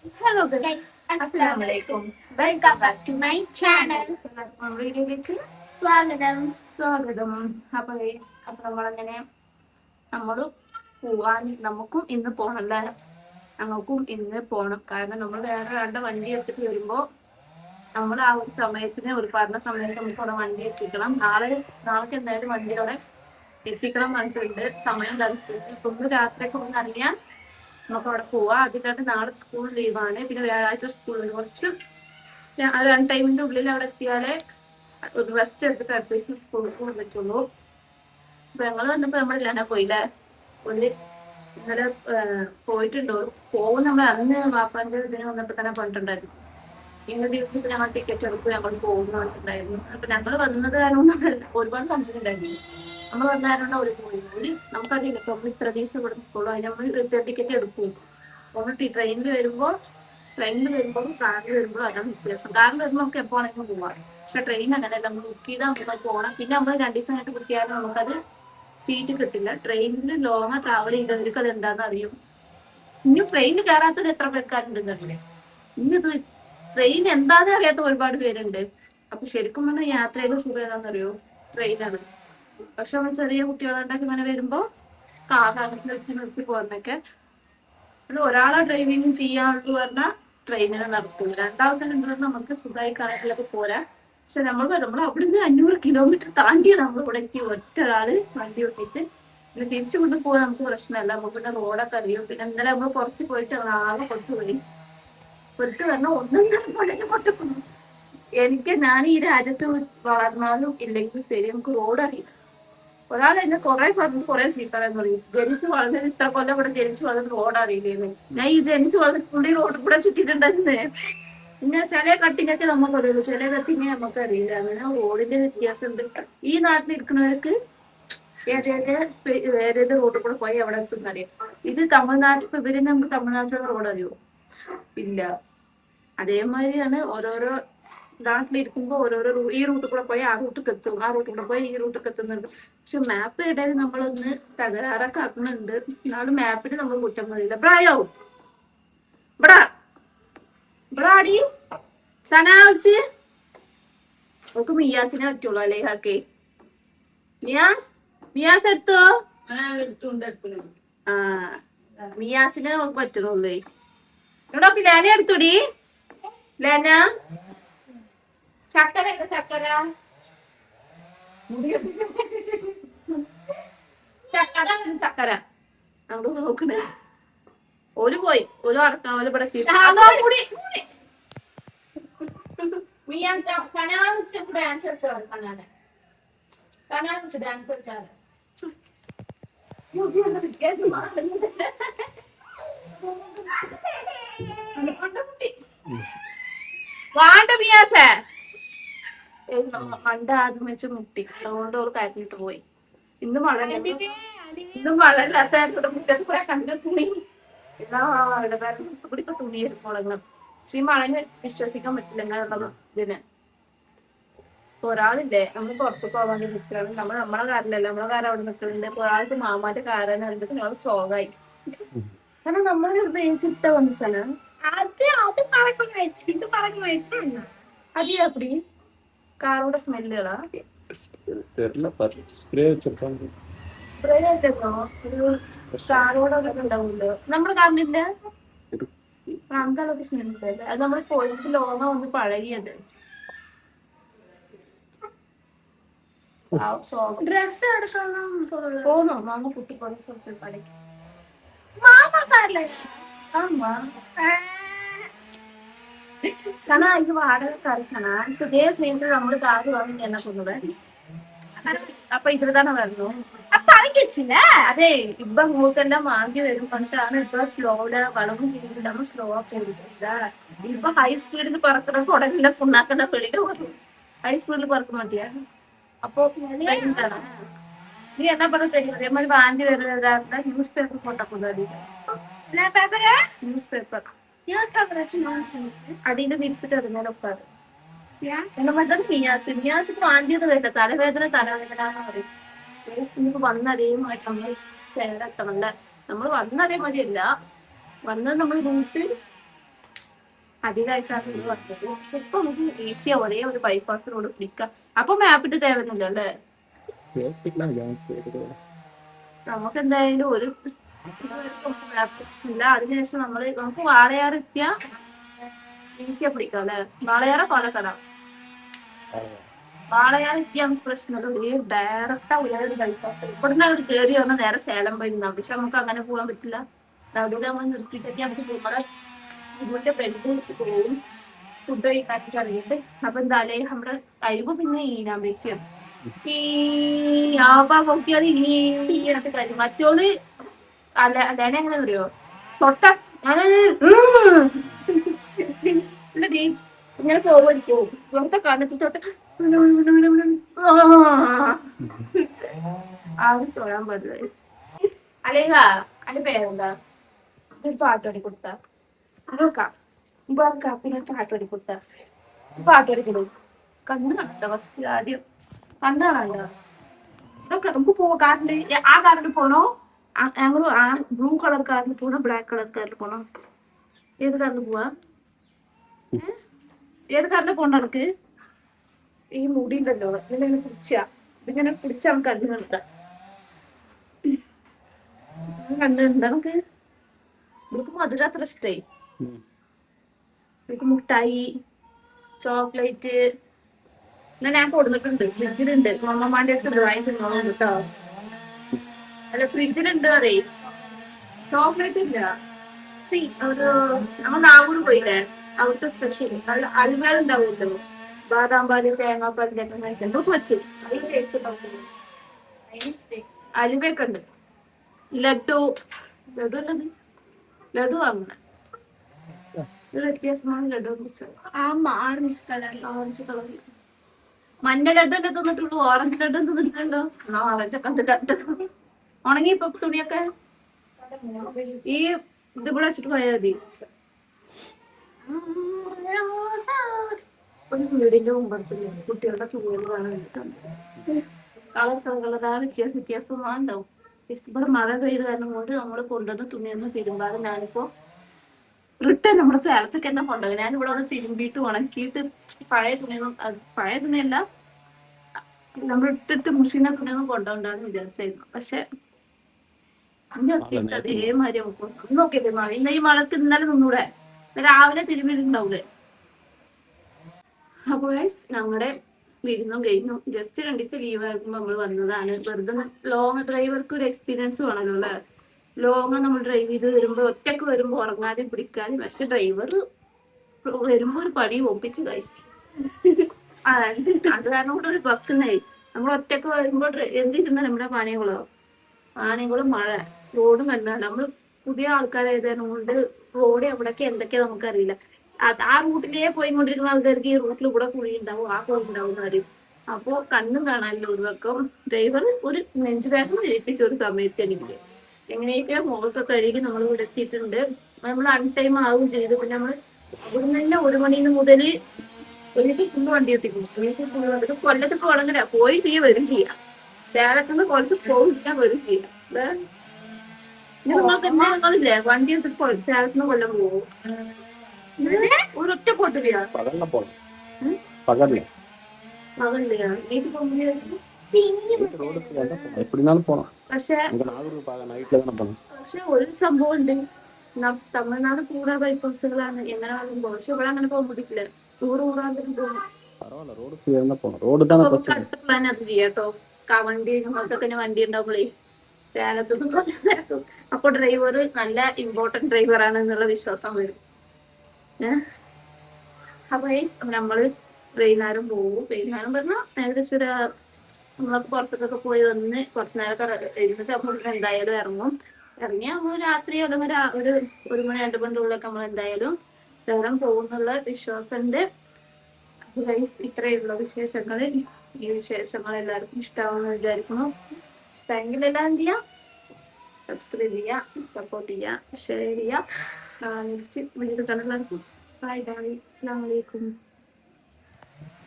Hello guys, Assalamualaikum. Welcome back to my channel. വീഡിയോയിലേക്ക് സ്വാഗതം. അപ്പൊ ഗൈസ്, അപ്പൊ നമ്മള് പോവാൻ നമുക്കും ഇന്ന് പോകണല്ല, ഞങ്ങൾക്കും ഇന്ന് പോണം. കാരണം നമ്മൾ വേറെ രണ്ട് വണ്ടി എടുത്തിട്ട് വരുമ്പോ നമ്മൾ ആ ഒരു സമയത്തിന് ഒരു പറഞ്ഞ സമയത്ത് നമുക്ക് അവിടെ വണ്ടി എത്തിക്കണം. നാളേക്ക് എന്തായാലും വണ്ടി അവിടെ എത്തിക്കണം പറഞ്ഞിട്ടുണ്ട്. സമയം തന്നിട്ടുണ്ട്. ഇപ്പൊ ഒന്ന് രാത്രിയൊക്കെ ഒന്ന് ഇറങ്ങിയാൽ നമുക്ക് അവിടെ പോവാം. അതിനകത്ത് നാളെ സ്കൂൾ ലീവാണ്. പിന്നെ വ്യാഴാഴ്ച സ്കൂളിൽ കുറച്ച് രണ്ട് ടൈമിന്റെ ഉള്ളിൽ അവിടെ എത്തിയാലേ ഒരു റെസ്റ്റ് എടുത്തിട്ട് അടുത്ത ദിവസം സ്കൂളിൽ പോകാൻ പറ്റുള്ളൂ. അപ്പൊ ഞങ്ങള് വന്നപ്പോ നമ്മളില്ലാതെ പോയില്ലേ, ഒരു ഇന്നലെ പോയിട്ടുണ്ടോ പോകും. നമ്മൾ അന്ന് വാപ്പാന്റെ ഇതിന് വന്നപ്പോ തന്നെ പറഞ്ഞിട്ടുണ്ടായിരുന്നു, ഇന്ന ദിവസത്തിൽ ഞങ്ങൾ ടിക്കറ്റ് എടുക്കും, ഞങ്ങൾ പോകുന്ന പറഞ്ഞിട്ടുണ്ടായിരുന്നു. അപ്പൊ ഞങ്ങൾ വന്നത് കാരണം ഒരുപാട് കണ്ടിട്ടുണ്ടായിരുന്നു. നമ്മൾ വന്ന കാരണം ഒരു പോയി നമുക്കറിയില്ല. ഇപ്പൊ നമ്മൾ ഇത്ര ദിവസം ഇവിടെ നിൽക്കുള്ളൂ, അതിന് നമ്മൾ റിട്ടേൺ ടിക്കറ്റ് എടുക്കും. നമ്മൾ ട്രെയിനിൽ വരുമ്പോൾ കാറിൽ വരുമ്പോൾ അതാണ് വ്യത്യാസം. കാറിൽ വരുമ്പോൾ നമുക്ക് എപ്പോ ആണെങ്കിലും പോവാം. പക്ഷെ ട്രെയിൻ അങ്ങനെയല്ല, നമ്മൾ ബുക്ക് ചെയ്താൽ നമുക്ക് പോകണം. പിന്നെ നമ്മൾ 2 ദിവസം കഴിഞ്ഞിട്ട് ബുക്ക് ചെയ്യാതെ നമുക്കത് സീറ്റ് കിട്ടില്ല. ട്രെയിനിൽ ലോങ് ട്രാവൽ ചെയ്തവർക്ക് അത് എന്താണെന്ന് അറിയും. ഇനി ട്രെയിനിൽ കയറാത്തവർ എത്ര പേർക്കാരുണ്ടെന്നറിയില്ലേ. ഇനി ട്രെയിൻ എന്താണെന്ന് അറിയാത്ത ഒരുപാട് പേരുണ്ട്. അപ്പൊ ശരിക്കും പറഞ്ഞാൽ യാത്രയുടെ സുഖം ഏതാണെന്നറിയോ, ട്രെയിനാണ്. പക്ഷെ നമ്മൾ ചെറിയ കുട്ടികളുണ്ടാക്കി ഇങ്ങനെ വരുമ്പോ കാറാണ് നിർത്തി പോരണൊക്കെ. ഒരാളെ ഡ്രൈവിംഗ് ചെയ്യാനുള്ളൂ പറഞ്ഞാൽ ട്രെയിനിന് നടക്കും. രണ്ടാൾക്കാരുണ്ടെന്ന് നമുക്ക് സുഖമായി കാറിലൊക്കെ പോരാ. പക്ഷെ നമ്മൾ അവിടുന്ന് 500 കിലോമീറ്റർ താണ്ടിയാണ് നമ്മൾ ഇവിടേക്ക് ഒറ്റ ഒരാള് വണ്ടി ഓട്ടിട്ട്. പിന്നെ തിരിച്ചു കൊണ്ട് പോകാൻ നമുക്ക് പ്രശ്നമല്ല, നമുക്ക് പിന്നെ റോഡൊക്കെ അറിയും. പിന്നെ ഇന്നലെ നമ്മൾ പുറത്ത് പോയിട്ട് ആകെ പൊട്ടു പറഞ്ഞാൽ ഒന്നും തന്നെ പൊട്ടക്കുന്നു. ഞാൻ ഈ രാജ്യത്ത് വളർന്നാലും ഇല്ലെങ്കിലും ശരി, നമുക്ക് റോഡ് അറിയില്ല. ഒരാൾ എന്നെ കുറെ ചീത്ത പറയാൻ തുടങ്ങി. ജനിച്ചു വളർന്നത് ഇത്ര കൊല്ലം ഇവിടെ ജനിച്ചു വളർന്നത് റോഡ് അറിയില്ലേന്ന്. ഞാൻ ഈ ജനിച്ചു വളർന്ന പുള്ളി റോഡ് കൂടെ ചുറ്റിട്ടുണ്ടായിരുന്നേ. പിന്നെ ചില കട്ടിങ്ങൊക്കെ നമുക്കറിയുള്ളൂ, ചില കട്ടിങ് നമുക്കറിയില്ല. അങ്ങനെ റോഡിന്റെ വ്യത്യാസം ഉണ്ട്. ഈ നാട്ടിൽ ഇരിക്കുന്നവർക്ക് ഏതേത് റോഡിൽ കൂടെ പോയി എവിടെ എത്തുന്നറിയാം. ഇത് തമിഴ്നാട്ടിൽ, ഇപ്പൊ ഇവര് നമുക്ക് തമിഴ്നാട്ടിലുള്ള റോഡ് അറിയോ? ഇല്ല. അതേമാതിരിയാണ് ഓരോരോ നാട്ടിലിരിക്കുമ്പോ ഓരോരോ ഈ റൂട്ടിൽ കൂടെ പോയി ആ റൂട്ടിൽ എത്തും, ആ റൂട്ടിൽ കൂടെ പോയി ഈ റൂട്ടിൽ എത്തുന്നുണ്ട്. പക്ഷെ മാപ്പ് ഇടയിൽ നമ്മളൊന്ന് തകരാറൊക്കെ ആക്കുന്നുണ്ട്. എന്നാലും മാപ്പിന് നമ്മൾ കുറ്റം പറയില്ല. ബ്രായോ ബ്രാ ബ്രാടി സനാച്ച് നമുക്ക് മിയാസിനെ പറ്റുള്ളൂ അല്ലേ ഹാക്കെ. മിയാസ് എടുത്തോ? ആ, മിയാസിനെ നമുക്ക് പറ്റുള്ളൂ. എടാ ലാന എടുത്തോടി. ലാന ചക്കര ചക്കര ചക്കര നമ്മൾ നോക്കണേ. ഓല് പോയി, ഓല് അടക്കാം, ഓല് ഇവിടെ ഡാൻസ് കളിച്ചാൽ ഡാൻസ് കളിച്ചാൽ വാണ്ട മിയാസേ മണ്ട ആദ്യം വെച്ച് മുട്ടി. അതുകൊണ്ട് അവള് കരഞ്ഞിട്ട് പോയി. ഇന്നും മഴയില്ലാത്ത മുറ്റത്ത് കൂടെ കണ്ട തുണി എല്ലാവരുടെ കൂടി ഇപ്പൊ തുണി മുളങ്ങുന്നത്. പക്ഷെ ഈ മഴനെ വിശ്വസിക്കാൻ പറ്റില്ല അങ്ങനെയുള്ള ഇതിന്. ഒരാളില്ലേ, നമ്മൾ പുറത്ത് പോകാൻ വേണ്ടി നിൽക്കുകയാണ്. നമ്മളെ കാറിലല്ല, നമ്മളെ കാർ അവിടെ നിൽക്കുന്നുണ്ട്. ഇപ്പൊ ഒരാൾക്ക് മാമാന്റെ കാരെന്ന് പറയുമ്പോൾ ഞങ്ങൾ സ്വാഗായി. കാരണം നമ്മള് ബേസിട്ട വന്ന സ്ഥലം അതെ. അപ്പടി കാറോட സ്മെല്ലുകളാ സ്പ്രേ ആയിട്ടോ ഒരു കാറോടൊക്കെ ഉണ്ടാവുമല്ലോ നമ്മുടെ കാറിനില്ല. പ്രാന്തളൊക്കെ സ്മെല്ല്. അത് നമ്മൾ പോയിട്ട് ലോങ്ങ വന്ന് പഴകിയത്. ഡ്രസ് എടുക്കണം പോണോ മാമ കുട്ടി പോലെ കുറച്ച് പഴകി. ஆமா சனா இது வாடகை காரு சனா. இப்ப இதே ஸ்பேஸ்ல நம்மளு காரு வாங்கி என்ன பண்ணுவேன்? അപ്പൊ ഇതിൽ തന്നെ വരണു. അപ്പൊ അടങ്ങിച്ചില്ല. അതെ, ഇപ്പൊ മൂക്കെല്ലാം വാങ്ങി വരും പറഞ്ഞിട്ടാണ് ഇപ്പൊ സ്ലോയില് വളവും തിരിഞ്ഞിട്ട് നമ്മൾ സ്ലോ പോയിട്ടാ. ഇപ്പൊ ഹൈ സ്പീഡിൽ പറക്കുന്ന കുടലിന്റെ പുണ്ണാക്കുന്ന വെളിയില് വരും. ഹൈ സ്പീഡിൽ പറക്ക മാട്ടിയാ. അപ്പൊ നീ എന്നാ പറഞ്ഞ തരും. അതേമാതിരി വാങ്ങി വരുന്നതാ ന്യൂസ് പേപ്പർ കൊണ്ടൊക്കെ ന്യൂസ് പേപ്പർ അടിയിൽ വിരിച്ചിട്ട് അതിനെ ഒക്കാറ്. മിയാസിക്ക് വാണ്ടിയത് വരില്ല. തലവേദന എന്ന് പറയും. വന്ന അതേമാതിരി നമ്മൾ സേലെത്തണല്ലേ. നമ്മൾ വന്ന അതേമാതിരിയല്ല വന്നത്. നമ്മൾ റൂട്ട് അധികമായിട്ടാണ് ഇത് വന്നത്. പക്ഷെ ഇപ്പൊ നമുക്ക് ഈസിയാ ഒരേ ഒരു ബൈപ്പാസ് റോഡ് പിടിക്കാം. അപ്പൊ മാപ്പിട്ട് തേവുന്നില്ല അല്ലേ? നമുക്ക് എന്തായാലും ഒരു മാപ്പ് ഇല്ല. അതിനുശേഷം നമുക്ക് വാളയാർ എത്തിയ ഈസിയാ പിടിക്കാം അല്ലെ? വാളയാറ പാലക്കാട? വാളയാർ എത്തിയ നമുക്ക് പ്രശ്നമില്ല. ഒരു ഡയറക്റ്റാ ഒരു ബൈപ്പാസ് ഇവിടുന്ന് അവിടെ കയറി വന്നാൽ നേരെ സേലം പോയി നിന്നാ. പക്ഷെ നമുക്ക് അങ്ങനെ പോകാൻ പറ്റില്ല. അവിടെ നമ്മൾ നിർത്തിക്കെത്തി നമുക്ക് നമ്മുടെ ഇതിന്റെ ബെഡ് പോവും. ഫുഡ് കഴിക്കാനായിട്ട് അറിയിട്ട്. അപ്പൊ എന്തായാലും നമ്മുടെ കഴിവ് പിന്നെ ഈനാമ്പേച്ചിയാണ്. ഈ ആവാ നോക്കിയാൽ ഈട്ട് കാര്യം മറ്റോള് അല്ലേനെ എങ്ങനെ അറിയോ? തൊട്ട ഞാനൊരു ഇങ്ങനെ പോവടിക്കോ വെറുതെ കണ്ണത്തിൽ തൊട്ട് ആരും തൊഴാൻ പാടില്ല. അല്ലേക അതിന്റെ പേരെന്താ? ഒരു പാട്ട് പാടി കൊടുത്താ പിന്നെ പാട്ട് പാടി കൊടുത്താ പാട്ട് പാടി കൊടുക്കും. കണ്ണ് കണ്ടോ ഫസ്റ്റ് ആദ്യം കണ്ണ് കാണാണ്ടോ? ഇതൊക്കെ നമുക്ക് പോവാ. കാറില് ആ കാറിൽ പോണോ? ഞങ്ങള് ആ ബ്ലൂ കളർ കാറിൽ പോണോ ബ്ലാക്ക് കളർ കാറിൽ പോണോ? ഏത് കാറിൽ പോവാ? ഏത് കാറിൽ പോണ്ട? എനിക്ക് ഈ മുടി ഉണ്ടല്ലോ ഇങ്ങനെ പിടിച്ചാ ഇതിങ്ങനെ പിടിച്ച നമുക്ക് കണ്ണു കണ്ടാ കണ്ടുണ്ട്. നമുക്ക് എനിക്ക് മധുരം അത്ര ഇഷ്ടായി. എനിക്ക് മുട്ടായി ചോക്ലേറ്റ് എന്നാ ഞാൻ കൊടുത്തിട്ടുണ്ട്. ഫ്രിഡ്ജിലുണ്ട്. മമ്മമാന്റെ അടുത്തുണ്ട്. വാങ്ങി തിന്നോളൂ കേട്ടോ. അല്ല ഫ്രിഡ്ജിലുണ്ട് പറയേ. ചോക്ലേറ്റ് ഇല്ല. ഒരു നമ്മൾ നാഗൂർ പോയില്ലേ അവിടുത്തെ സ്പെഷ്യൽ അലുവ ഉണ്ടാവുമല്ലോ. ബാദാം പാല് തേങ്ങാപ്പാലിന്റെ ഒക്കെ കഴിക്കാൻ പറ്റും. അതിന് ടേസ്റ്റ് ഉണ്ടാവും. അലുവയൊക്കെ ഉണ്ട്. ലഡു ലഡു അല്ലത് ലഡു വാങ്ങുന്ന ഒരു വ്യത്യാസമാണ് ലഡു. ഓറഞ്ച് കളറിൽ മഞ്ഞ ലഡു ഒക്കെ തിന്നിട്ടുള്ളൂ. ഓറഞ്ച് ലഡു തിന്നിട്ടില്ലല്ലോ. ഓറഞ്ച് ഒക്കെ ഉണ്ട്. ലഡു ഉണങ്ങി ഇപ്പൊ തുണിയൊക്കെ ഈ ഇതിവിടെ വെച്ചിട്ട് പോയാൽ മതി. ഒരു വീടിന്റെ മുമ്പടുത്തില്ല കുട്ടികളുടെ തുണികൾ കാണാൻ കളറാ വ്യത്യാസം ഉണ്ടാവും. ഇവിടെ മഴ പെയ്ത് കാരണം കൊണ്ട് നമ്മള് കൊണ്ടുവന്ന് തുണിയൊന്നും തിരുമ്പാതെ ഞാനിപ്പോ റിട്ടേൺ നമ്മുടെ സേലത്തേക്ക് തന്നെ കൊണ്ടുപോയി. ഞാൻ ഇവിടെ ഒന്ന് തിരുമ്പിയിട്ട് ഉണക്കിയിട്ട് പഴയ തുണിയല്ല നമ്മൾ ഇട്ടിട്ട് മുഷിന തുണിയൊന്നും കൊണ്ടുപോകണ്ടെന്ന് വിചാരിച്ചായിരുന്നു. പക്ഷെ അന്ന് അത്യാവശ്യം അതേമാതിരി നോക്കിയത് മഴ ഇന്ന് ഈ മഴക്ക് ഇന്നലെ നിന്നൂടെ രാവിലെ തിരുമ്പിയിട്ടുണ്ടാവൂലേ. അപ്പൊ ഞങ്ങളുടെ വിരുന്നും കഴിഞ്ഞു. ജസ്റ്റ് 2 ദിവസം ലീവ് ആകുമ്പോൾ നമ്മൾ വന്നതാണ്. വെറുതെ ലോങ് ഡ്രൈവർക്ക് ഒരു എക്സ്പീരിയൻസ് വേണമല്ലോ അല്ലെ? ലോങ് നമ്മൾ ഡ്രൈവ് ചെയ്ത് വരുമ്പോ ഒറ്റക്ക് വരുമ്പോ ഉറങ്ങാനും പിടിക്കാനും. പക്ഷെ ഡ്രൈവർ വരുമ്പോ ഒരു പടി ഒപ്പിച്ച് കഴിച്ചു. അത് കാരണം കൂടെ ഒരു ബക്കുന്നേ. നമ്മൾ ഒറ്റക്ക് വരുമ്പോ എന്തിരുന്ന നമ്മുടെ പാണിയങ്ങളും മഴ റോഡും കണ്ടാണ്. നമ്മൾ പുതിയ ആൾക്കാരായതുകൊണ്ട് കൊണ്ട് റോഡ് എവിടൊക്കെ എന്തൊക്കെയാ നമുക്കറിയില്ല. ആ റൂട്ടിലേ പോയിക്കൊണ്ടിരിക്കുന്ന ആൾക്കാർക്ക് ഈ റൂട്ടിൽ കൂടെ കുഴി ഉണ്ടാവും ആ കുഴി ഉണ്ടാവും അറിയും. അപ്പോ കണ്ണും കാണാനില്ല ഒരു പക്കം. ഡ്രൈവർ ഒരു നെഞ്ചുവേദന ജയിപ്പിച്ച ഒരു സമയത്ത് എനിക്ക് എങ്ങനെയൊക്കെ മുഖമൊക്കെ കഴുകി നമ്മൾ ഇവിടെ എത്തിയിട്ടുണ്ട്. നമ്മൾ അൺടൈം ആവും ചെയ്തു. പിന്നെ നമ്മൾ അവിടുന്ന് തന്നെ 1 മണി മുതൽ ഒരു ദിവസം ഫുള്ള് വണ്ടി എത്തിക്കും. ഒരു ദിവസം ഫുള്ള് വന്നിട്ട് കൊല്ലത്ത് പോകണമെങ്കിൽ പോയി ചെയ്യാൻ വരും ചെയ്യാം. സേലത്തുനിന്ന് കൊല്ലത്ത് പോകും ചെയ്യാൻ വരും ചെയ്യാം. നിങ്ങൾക്ക് എന്താ നിങ്ങളില്ലേ വണ്ടി എടുത്തിട്ട് സേലത്തുനിന്ന് കൊല്ലം പോകും. ഒരൊറ്റ പോട്ടില്ല പക്ഷെ ഒരു സംഭവം ഉണ്ട്. തമിഴ്നാട് കൂടെ ബൈപ്പാസുകളാണ് എങ്ങനെ വേണം പോകും. പക്ഷെ ഇവിടെ അങ്ങനെ പോകാൻ പറ്റില്ല. ഊറാണ്ടും പോകും. അടുത്ത പ്ലാൻ അത് ചെയ്യാട്ടോ. വണ്ടി നമ്മൾക്കൊക്കെ വണ്ടി ഉണ്ടാവുമ്പോഴേ സേലത്തുനിന്ന് അപ്പൊ ഡ്രൈവർ നല്ല ഇമ്പോർട്ടന്റ് ഡ്രൈവർ ആണ് എന്നുള്ള വിശ്വാസം വരും. അപ്പൊ നമ്മള് വൈകുന്നേരം പോകും. വൈകുന്നേരം പറഞ്ഞാൽ ഏകദേശം നമ്മളൊക്കെ പുറത്തൊക്കെ പോയി വന്ന് കുറച്ചു നേരമൊക്കെ ഇരുന്നിട്ട് നമ്മൾ എന്തായാലും ഇറങ്ങി നമ്മൾ രാത്രി അല്ലെങ്കിൽ ഒരു 1 മണി 2 മണിയുടെ ഉള്ളിലൊക്കെ നമ്മൾ എന്തായാലും സേലം പോകുന്നുള്ള വിശ്വാസമുണ്ട്. ഇത്രയുള്ള വിശേഷങ്ങള്. ഈ വിശേഷങ്ങൾ എല്ലാവർക്കും ഇഷ്ടമാവുമെന്ന് വിചാരിക്കുന്നു. ഇഷ്ടമെങ്കിൽ എല്ലാം എന്ത് ചെയ്യാം, സബ്സ്ക്രൈബ് ചെയ്യാം, സപ്പോർട്ട് ചെയ്യാം, ഷെയർ ചെയ്യാം. നെക്സ്റ്റ് വീഡിയോ കാണുന്നവർക്കും ബൈ ബൈ. അസ്സലാമു അലൈക്കും.